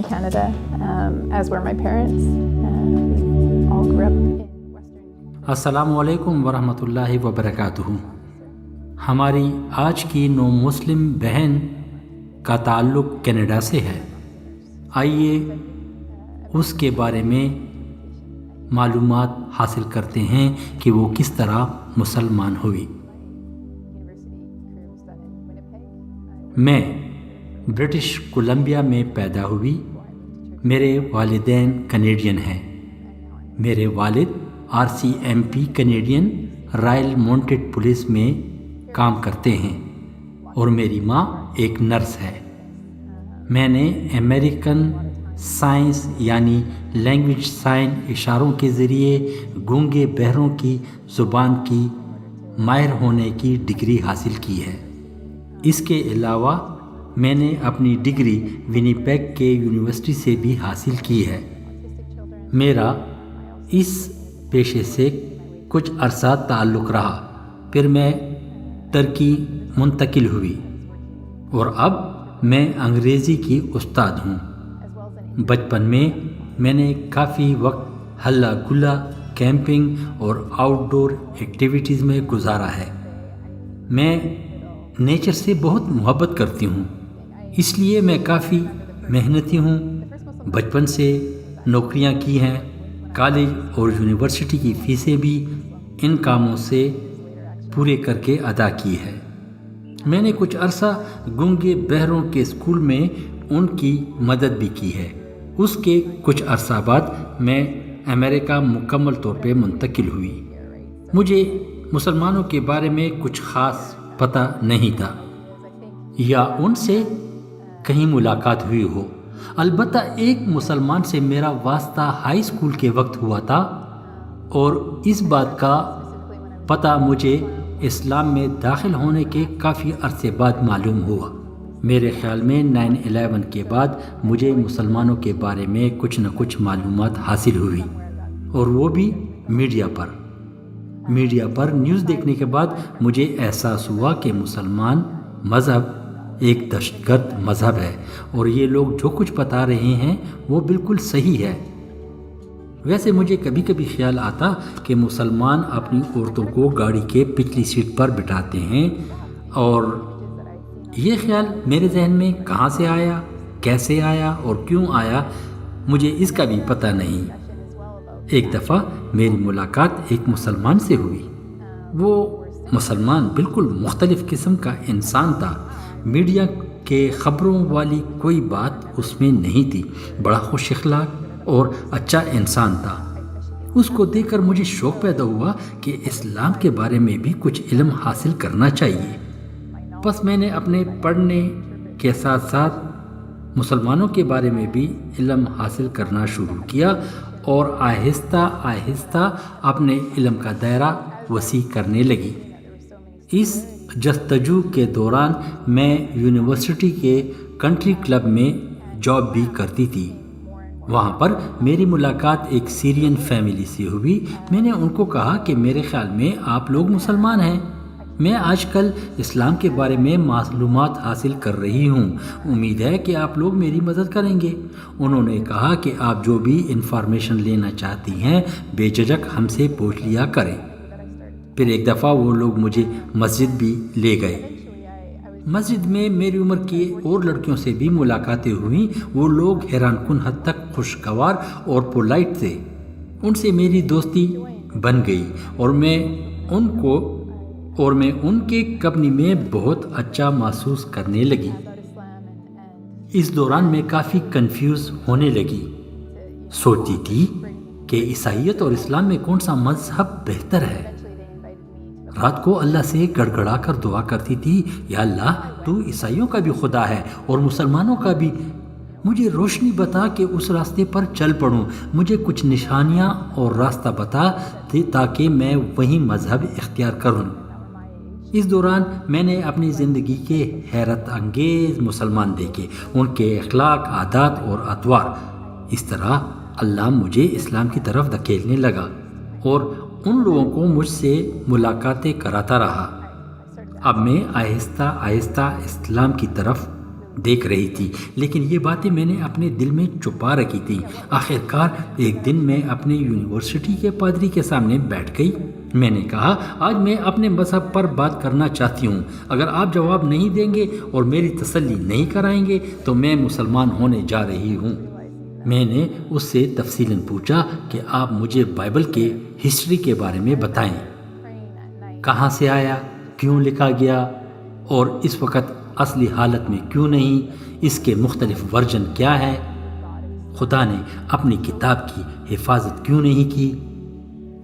in Canada, as were my parents. We all grew up in Western. السلام علیکم ورحمۃ اللہ وبرکاتہ. ہماری آج کی نو مسلم بہن کا تعلق کینیڈا سے ہے. آئیے اس کے بارے میں معلومات حاصل کرتے ہیں کہ وہ کس طرح مسلمان ہوئی. میں برٹش کولمبیا میں پیدا ہوئی. میرے والدین کنیڈین ہیں. میرے والد RCMP Canadian Royal mounted police میں کام کرتے ہیں اور میری ماں ایک نرس ہے. میں نے امریکن سائنس یعنی لینگویج سائن اشاروں کے ذریعے گونگے بہروں کی زبان کی ماہر ہونے کی ڈگری حاصل کی ہے. اس کے علاوہ میں نے اپنی ڈگری ونیپیگ کے یونیورسٹی سے بھی حاصل کی ہے. میرا اس پیشے سے کچھ عرصہ تعلق رہا. پھر میں ترکی منتقل ہوئی اور اب میں انگریزی کی استاد ہوں. بچپن میں میں نے کافی وقت ہلا گلا کیمپنگ اور آؤٹ ڈور ایکٹیویٹیز میں گزارا ہے. میں نیچر سے بہت محبت کرتی ہوں، اس لیے میں کافی محنتی ہوں. بچپن سے نوکریاں کی ہیں. کالج اور یونیورسٹی کی فیسیں بھی ان کاموں سے پورے کر کے ادا کی ہے. میں نے کچھ عرصہ گونگے بہروں کے اسکول میں ان کی مدد بھی کی ہے. اس کے کچھ عرصہ بعد میں امریکہ مکمل طور پہ منتقل ہوئی. مجھے مسلمانوں کے بارے میں کچھ خاص پتہ نہیں تھا یا ان سے کہیں ملاقات ہوئی ہو. البتہ ایک مسلمان سے میرا واسطہ ہائی اسکول کے وقت ہوا تھا اور اس بات کا پتہ مجھے اسلام میں داخل ہونے کے کافی عرصے بعد معلوم ہوا. میرے خیال میں 9/11 کے بعد مجھے مسلمانوں کے بارے میں کچھ نہ کچھ معلومات حاصل ہوئی اور وہ بھی میڈیا پر نیوز دیکھنے کے بعد مجھے احساس ہوا کہ مسلمان مذہب ایک دہشت گرد مذہب ہے اور یہ لوگ جو کچھ بتا رہے ہیں وہ بالکل صحیح ہے. ویسے مجھے کبھی کبھی خیال آتا کہ مسلمان اپنی عورتوں کو گاڑی کے پچھلی سیٹ پر بٹھاتے ہیں اور یہ خیال میرے ذہن میں کہاں سے آیا، کیسے آیا اور کیوں آیا مجھے اس کا بھی پتہ نہیں. ایک دفعہ میری ملاقات ایک مسلمان سے ہوئی. وہ مسلمان بالکل مختلف قسم کا انسان تھا. میڈیا کے خبروں والی کوئی بات اس میں نہیں تھی. بڑا خوش اخلاق اور اچھا انسان تھا. اس کو دیکھ کر مجھے شوق پیدا ہوا کہ اسلام کے بارے میں بھی کچھ علم حاصل کرنا چاہیے. بس میں نے اپنے پڑھنے کے ساتھ ساتھ مسلمانوں کے بارے میں بھی علم حاصل کرنا شروع کیا اور آہستہ آہستہ اپنے علم کا دائرہ وسیع کرنے لگی. اس جستجو کے دوران میں یونیورسٹی کے کنٹری کلب میں جاب بھی کرتی تھی. وہاں پر میری ملاقات ایک سیرین فیملی سے ہوئی. میں نے ان کو کہا کہ میرے خیال میں آپ لوگ مسلمان ہیں. میں آج کل اسلام کے بارے میں معلومات حاصل کر رہی ہوں. امید ہے کہ آپ لوگ میری مدد کریں گے. انہوں نے کہا کہ آپ جو بھی انفارمیشن لینا چاہتی ہیں بے جھجک ہم سے پوچھ لیا کریں. پھر ایک دفعہ وہ لوگ مجھے مسجد بھی لے گئے. مسجد میں میری عمر کی اور لڑکیوں سے بھی ملاقاتیں ہوئیں. وہ لوگ حیران کن حد تک خوشگوار اور پولائٹ تھے. ان سے میری دوستی بن گئی اور میں ان کے کمپنی میں بہت اچھا محسوس کرنے لگی. اس دوران میں کافی کنفیوز ہونے لگی. سوچتی تھی کہ عیسائیت اور اسلام میں کون سا مذہب بہتر ہے. رات کو اللہ سے گڑ گڑا کر دعا کرتی تھی، یا اللہ تو عیسائیوں کا بھی خدا ہے اور مسلمانوں کا بھی. مجھے روشنی بتا کہ اس راستے پر چل پڑوں. مجھے کچھ نشانیاں اور راستہ بتا تاکہ میں وہی مذہب اختیار کروں. اس دوران میں نے اپنی زندگی کے حیرت انگیز مسلمان دیکھے، ان کے اخلاق، عادات اور اطوار. اس طرح اللہ مجھے اسلام کی طرف دھکیلنے لگا اور ان لوگوں کو مجھ سے ملاقاتیں کراتا رہا. اب میں آہستہ آہستہ اسلام کی طرف دیکھ رہی تھی، لیکن یہ باتیں میں نے اپنے دل میں چھپا رکھی تھیں۔ آخر کار ایک دن میں اپنے یونیورسٹی کے پادری کے سامنے بیٹھ گئی۔ میں نے کہا، آج میں اپنے مذہب پر بات کرنا چاہتی ہوں، اگر آپ جواب نہیں دیں گے اور میری تسلی نہیں کرائیں گے تو میں مسلمان ہونے جا رہی ہوں۔ میں نے اس سے تفصیلاً پوچھا کہ آپ مجھے بائبل کے ہسٹری کے بارے میں بتائیں، کہاں سے آیا، کیوں لکھا گیا اور اس وقت اصلی حالت میں کیوں نہیں، اس کے مختلف ورژن کیا ہے، خدا نے اپنی کتاب کی حفاظت کیوں نہیں کی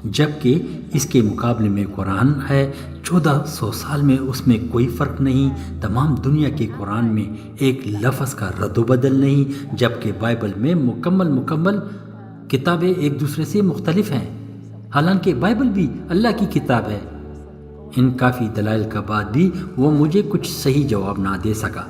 جبکہ اس کے مقابلے میں قرآن ہے، 1400 سال میں اس میں کوئی فرق نہیں، تمام دنیا کے قرآن میں ایک لفظ کا رد و بدل نہیں، جبکہ بائبل میں مکمل کتابیں ایک دوسرے سے مختلف ہیں، حالانکہ بائبل بھی اللہ کی کتاب ہے۔ ان کافی دلائل کا بعد بھی وہ مجھے کچھ صحیح جواب نہ دے سکا۔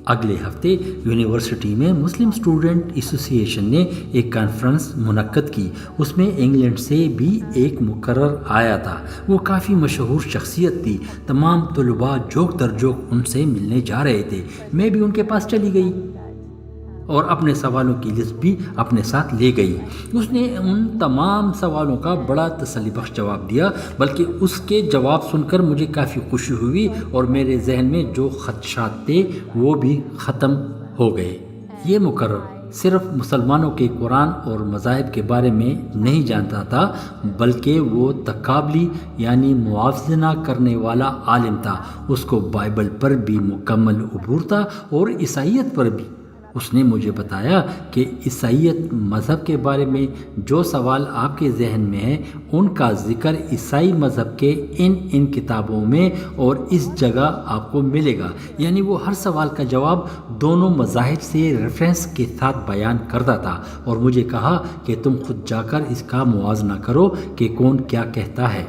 اگلے ہفتے یونیورسٹی میں مسلم اسٹوڈنٹ ایسوسی ایشن نے ایک کانفرنس منعقد کی، اس میں انگلینڈ سے بھی ایک مقرر آیا تھا، وہ کافی مشہور شخصیت تھی، تمام طلباء جوک در جوک ان سے ملنے جا رہے تھے، میں بھی ان کے پاس چلی گئی اور اپنے سوالوں کی لسٹ بھی اپنے ساتھ لے گئی۔ اس نے ان تمام سوالوں کا بڑا تسلی بخش جواب دیا، بلکہ اس کے جواب سن کر مجھے کافی خوشی ہوئی اور میرے ذہن میں جو خدشات تھے وہ بھی ختم ہو گئے۔ یہ مقرر صرف مسلمانوں کے قرآن اور مذاہب کے بارے میں نہیں جانتا تھا، بلکہ وہ تقابلی یعنی موازنہ کرنے والا عالم تھا، اس کو بائبل پر بھی مکمل عبور تھا اور عیسائیت پر بھی۔ اس نے مجھے بتایا کہ عیسائیت مذہب کے بارے میں جو سوال آپ کے ذہن میں ہے ان کا ذکر عیسائی مذہب کے ان کتابوں میں اور اس جگہ آپ کو ملے گا، یعنی وہ ہر سوال کا جواب دونوں مذاہب سے ریفرنس کے ساتھ بیان کرتا تھا اور مجھے کہا کہ تم خود جا کر اس کا موازنہ کرو کہ کون کیا کہتا ہے۔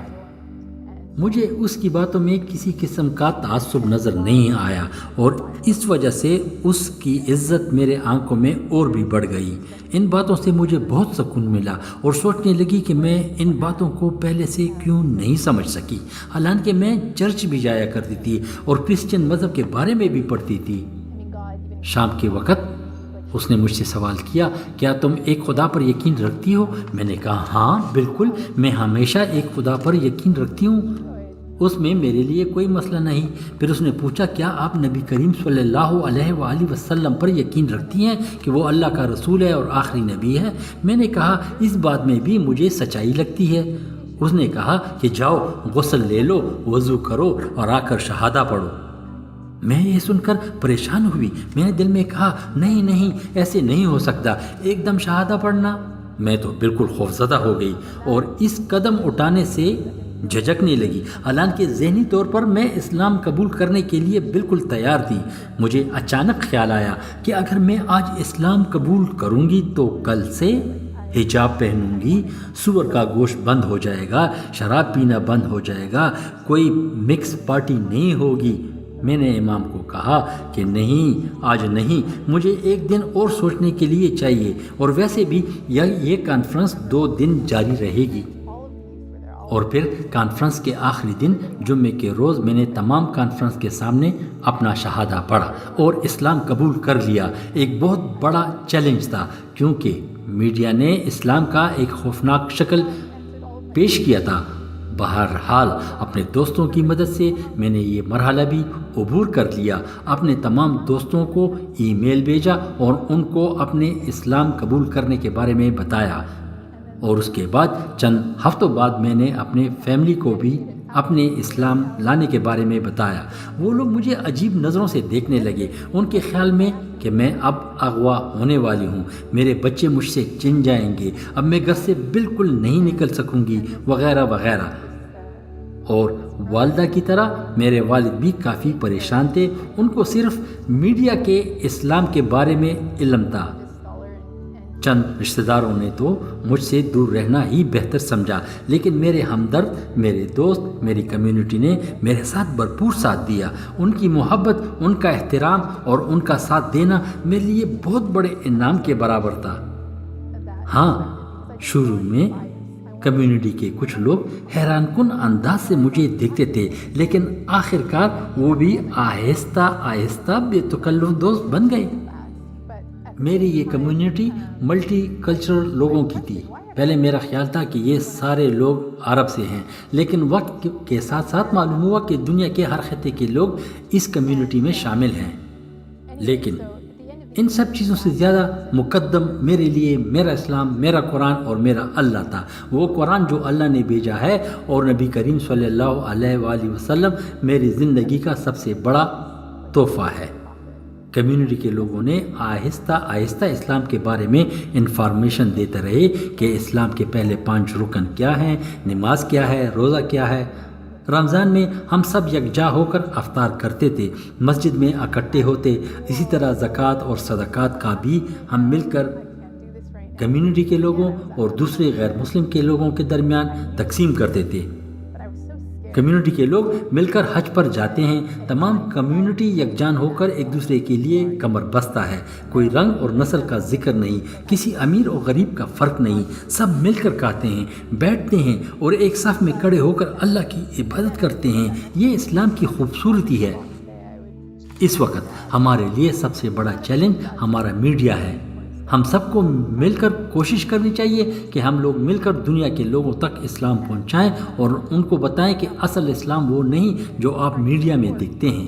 مجھے اس کی باتوں میں کسی قسم کا تعصب نظر نہیں آیا اور اس وجہ سے اس کی عزت میرے آنکھوں میں اور بھی بڑھ گئی۔ ان باتوں سے مجھے بہت سکون ملا اور سوچنے لگی کہ میں ان باتوں کو پہلے سے کیوں نہیں سمجھ سکی، حالانکہ میں چرچ بھی جایا کرتی تھی اور کرسچن مذہب کے بارے میں بھی پڑھتی تھی۔ شام کے وقت اس نے مجھ سے سوال کیا، کیا تم ایک خدا پر یقین رکھتی ہو؟ میں نے کہا ہاں بالکل، میں ہمیشہ ایک خدا پر یقین رکھتی ہوں، اس میں میرے لیے کوئی مسئلہ نہیں۔ پھر اس نے پوچھا، کیا آپ نبی کریم صلی اللہ علیہ وآلہ وسلم پر یقین رکھتی ہیں کہ وہ اللہ کا رسول ہے اور آخری نبی ہے؟ میں نے کہا اس بات میں بھی مجھے سچائی لگتی ہے۔ اس نے کہا کہ جاؤ غسل لے لو، وضو کرو اور آ کر شہادہ پڑھو۔ میں یہ سن کر پریشان ہوئی، میں نے دل میں کہا نہیں ایسے نہیں ہو سکتا، ایک دم شہادہ پڑھنا۔ میں تو بالکل خوفزدہ ہو گئی اور اس قدم اٹھانے سے جھجکنے لگی، حالانکہ ذہنی طور پر میں اسلام قبول کرنے کے لیے بالکل تیار تھی۔ مجھے اچانک خیال آیا کہ اگر میں آج اسلام قبول کروں گی تو کل سے حجاب پہنوں گی، سور کا گوشت بند ہو جائے گا، شراب پینا بند ہو جائے گا، کوئی مکس پارٹی نہیں ہوگی۔ میں نے امام کو کہا کہ نہیں، آج نہیں، مجھے ایک دن اور سوچنے کے لیے چاہیے، اور ویسے بھی یہ کانفرنس 2 دن جاری رہے گی۔ اور پھر کانفرنس کے آخری دن جمعے کے روز میں نے تمام کانفرنس کے سامنے اپنا شہادہ پڑھا اور اسلام قبول کر لیا۔ ایک بہت بڑا چیلنج تھا کیونکہ میڈیا نے اسلام کا ایک خوفناک شکل پیش کیا تھا۔ بہرحال اپنے دوستوں کی مدد سے میں نے یہ مرحلہ بھی عبور کر لیا، اپنے تمام دوستوں کو ای میل بھیجا اور ان کو اپنے اسلام قبول کرنے کے بارے میں بتایا، اور اس کے بعد چند ہفتوں بعد میں نے اپنے فیملی کو بھی اپنے اسلام لانے کے بارے میں بتایا۔ وہ لوگ مجھے عجیب نظروں سے دیکھنے لگے، ان کے خیال میں کہ میں اب اغوا ہونے والی ہوں، میرے بچے مجھ سے چن جائیں گے، اب میں گھر سے بالکل نہیں نکل سکوں گی، وغیرہ وغیرہ۔ اور والدہ کی طرح میرے والد بھی کافی پریشان تھے، ان کو صرف میڈیا کے اسلام کے بارے میں علم تھا۔ چند رشتہ داروں نے تو مجھ سے دور رہنا ہی بہتر سمجھا، لیکن میرے ہمدرد، میرے دوست، میری کمیونٹی نے میرے ساتھ بھرپور ساتھ دیا۔ ان کی محبت، ان کا احترام اور ان کا ساتھ دینا میرے لیے بہت بڑے انعام کے برابر تھا۔ ہاں، شروع میں کمیونٹی کے کچھ لوگ حیران کن انداز سے مجھے دیکھتے تھے، لیکن آخر کار وہ بھی آہستہ آہستہ بے تکلف دوست بن گئے۔ میری یہ کمیونٹی ملٹی کلچرل لوگوں کی تھی۔ پہلے میرا خیال تھا کہ یہ سارے لوگ عرب سے ہیں، لیکن وقت کے ساتھ ساتھ معلوم ہوا کہ دنیا کے ہر خطے کے لوگ اس کمیونٹی میں شامل ہیں۔ لیکن ان سب چیزوں سے زیادہ مقدم میرے لیے میرا اسلام، میرا قرآن اور میرا اللہ تھا۔ وہ قرآن جو اللہ نے بھیجا ہے اور نبی کریم صلی اللہ علیہ وآلہ وسلم میری زندگی کا سب سے بڑا تحفہ ہے۔ کمیونٹی کے لوگوں نے آہستہ آہستہ اسلام کے بارے میں انفارمیشن دیتے رہے کہ اسلام کے پہلے 5 رکن کیا ہیں، نماز کیا ہے، روزہ کیا ہے۔ رمضان میں ہم سب یکجا ہو کر افطار کرتے تھے، مسجد میں اکٹھے ہوتے، اسی طرح زکوٰۃ اور صدقات کا بھی ہم مل کر کمیونٹی کے لوگوں اور دوسرے غیر مسلم کے لوگوں کے درمیان تقسیم کرتے تھے۔ کمیونٹی کے لوگ مل کر حج پر جاتے ہیں، تمام کمیونٹی یکجان ہو کر ایک دوسرے کے لیے کمر بستہ ہے، کوئی رنگ اور نسل کا ذکر نہیں، کسی امیر اور غریب کا فرق نہیں، سب مل کر کھاتے ہیں، بیٹھتے ہیں اور ایک صف میں کھڑے ہو کر اللہ کی عبادت کرتے ہیں۔ یہ اسلام کی خوبصورتی ہے۔ اس وقت ہمارے لیے سب سے بڑا چیلنج ہمارا میڈیا ہے۔ ہم سب کو مل کر کوشش کرنی چاہیے کہ ہم لوگ مل کر دنیا کے لوگوں تک اسلام پہنچائیں اور ان کو بتائیں کہ اصل اسلام وہ نہیں جو آپ میڈیا میں دیکھتے ہیں۔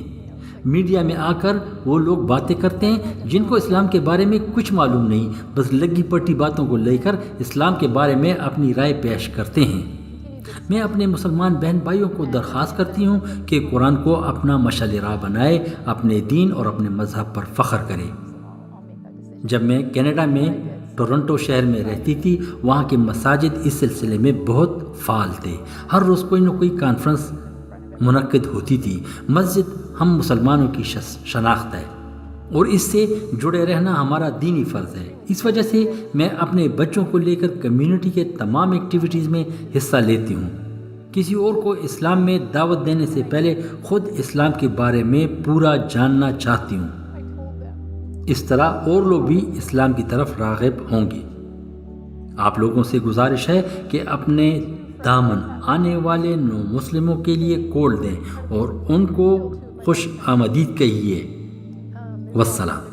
میڈیا میں آ کر وہ لوگ باتیں کرتے ہیں جن کو اسلام کے بارے میں کچھ معلوم نہیں، بس لگی پٹی باتوں کو لے کر اسلام کے بارے میں اپنی رائے پیش کرتے ہیں۔ میں اپنے مسلمان بہن بھائیوں کو درخواست کرتی ہوں کہ قرآن کو اپنا مشعل راہ بنائے، اپنے دین اور اپنے مذہب پر فخر کرے۔ جب میں کینیڈا میں ٹورنٹو شہر میں رہتی تھی، وہاں کے مساجد اس سلسلے میں بہت فعال تھے۔ ہر روز کوئی نہ کوئی کانفرنس منعقد ہوتی تھی۔ مسجد ہم مسلمانوں کی شناخت ہے اور اس سے جڑے رہنا ہمارا دینی فرض ہے۔ اس وجہ سے میں اپنے بچوں کو لے کر کمیونٹی کے تمام ایکٹیویٹیز میں حصہ لیتی ہوں۔ کسی اور کو اسلام میں دعوت دینے سے پہلے خود اسلام کے بارے میں پورا جاننا چاہتی ہوں۔ اس طرح اور لوگ بھی اسلام کی طرف راغب ہوں گے۔ آپ لوگوں سے گزارش ہے کہ اپنے دامن آنے والے نو مسلموں کے لیے کھول دیں اور ان کو خوش آمدید کہیے۔ والسلام۔